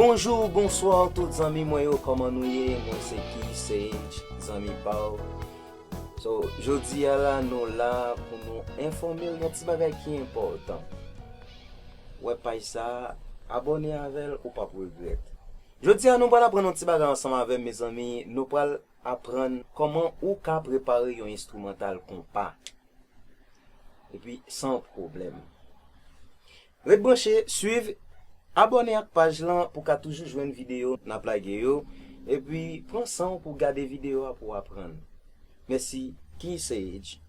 Bonjour, bonsoir tous les amis, moi comment nous y moi c'est KEYSAGE, amis Pau. So, jodi là nous là pour nous informer un petit bagage qui est important. Ouais pas ça, abonner avec ou pas pour regret. Jodi nous allons apprendre un petit bagage ensemble avec mes amis, nous allons apprendre comment ou ka préparer un instrumental Kompa. Et puis sans problème. Rebrancher, suivre, abonner à la page là pour qu'à toujours jouer une vidéo na plage yo et puis prends ça pour garder vidéo pour apprendre. Merci, KEYSAGE.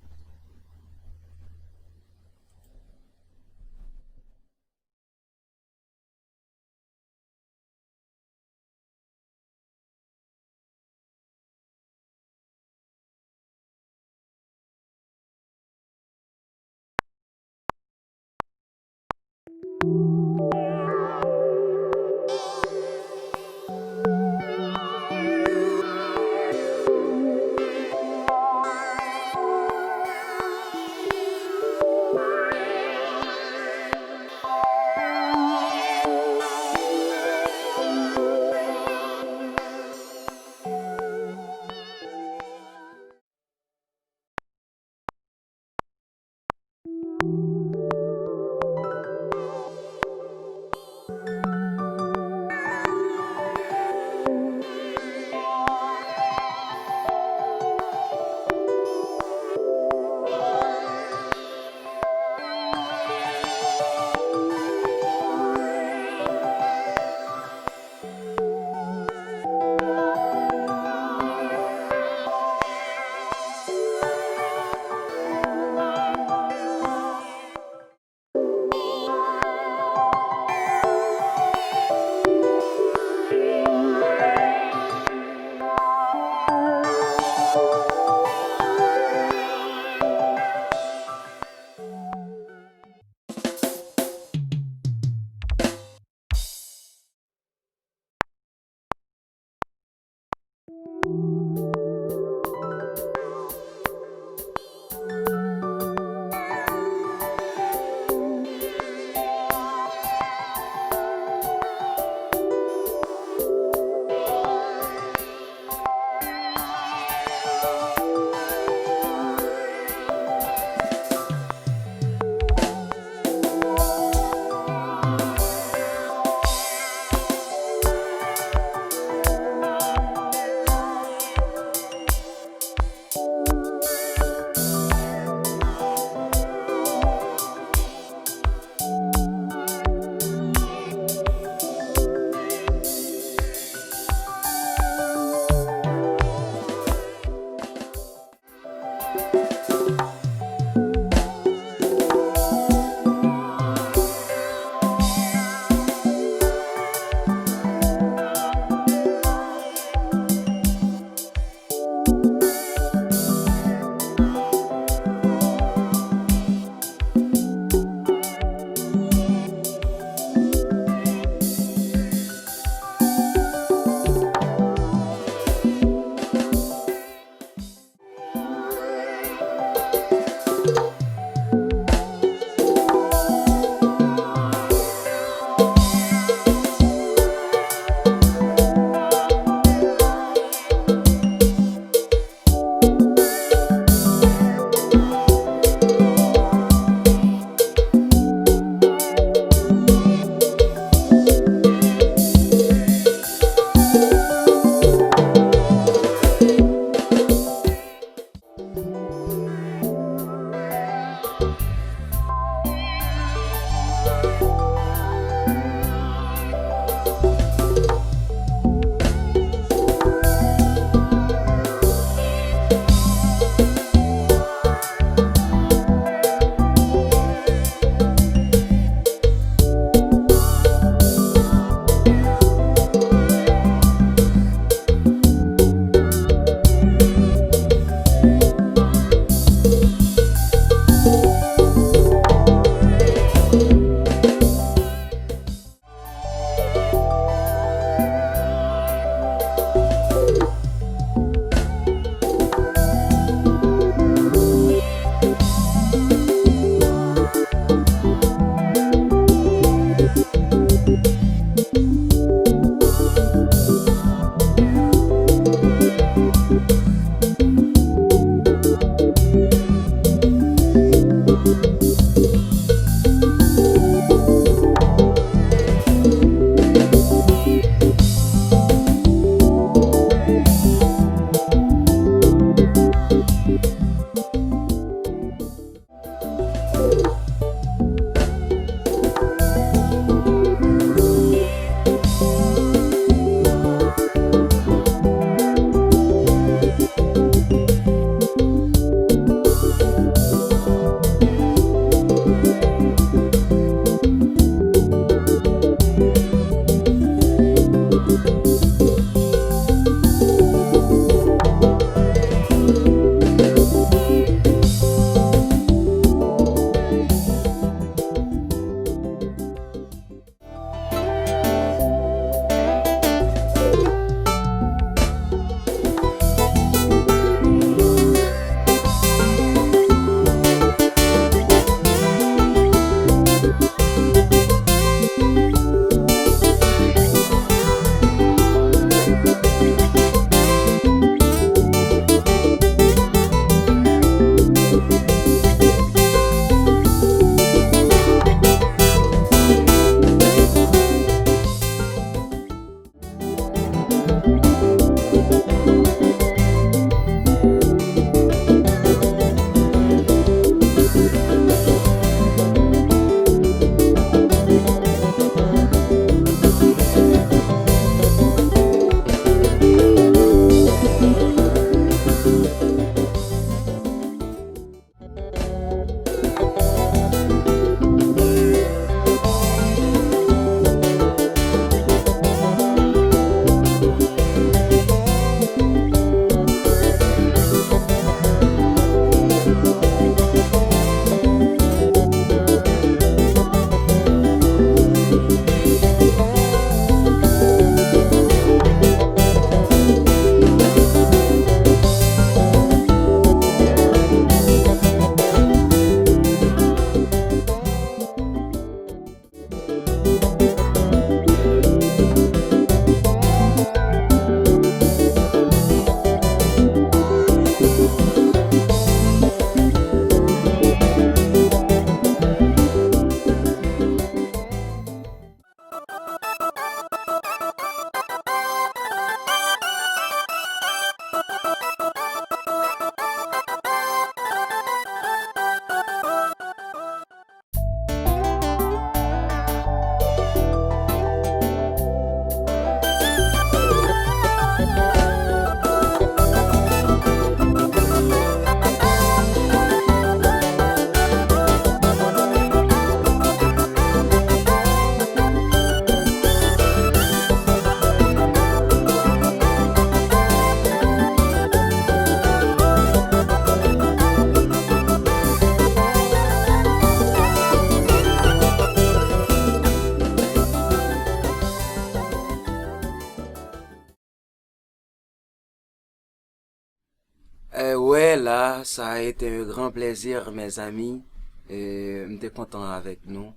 Ouais, là, ça a été un grand plaisir, mes amis. M'étais content avec nous.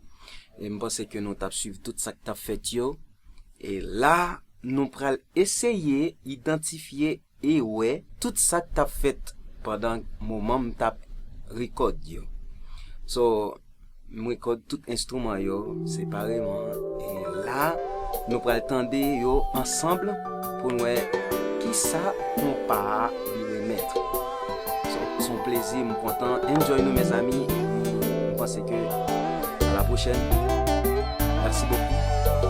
Et je pense que nous t'avons suivi tout ça que t'as fait, yo. Et là, nous allons essayer d'identifier et ouais, tout ça que t'as fait pendant le moment où t'as record, yo. So, je record tout instrument, yo, séparément. Et là, nous allons attendre, yo, ensemble, pour nous qui ça Kompa lui remettre. Son plaisir, je suis content. Enjoy nous, mes amis. Je pense que à la prochaine. Merci beaucoup.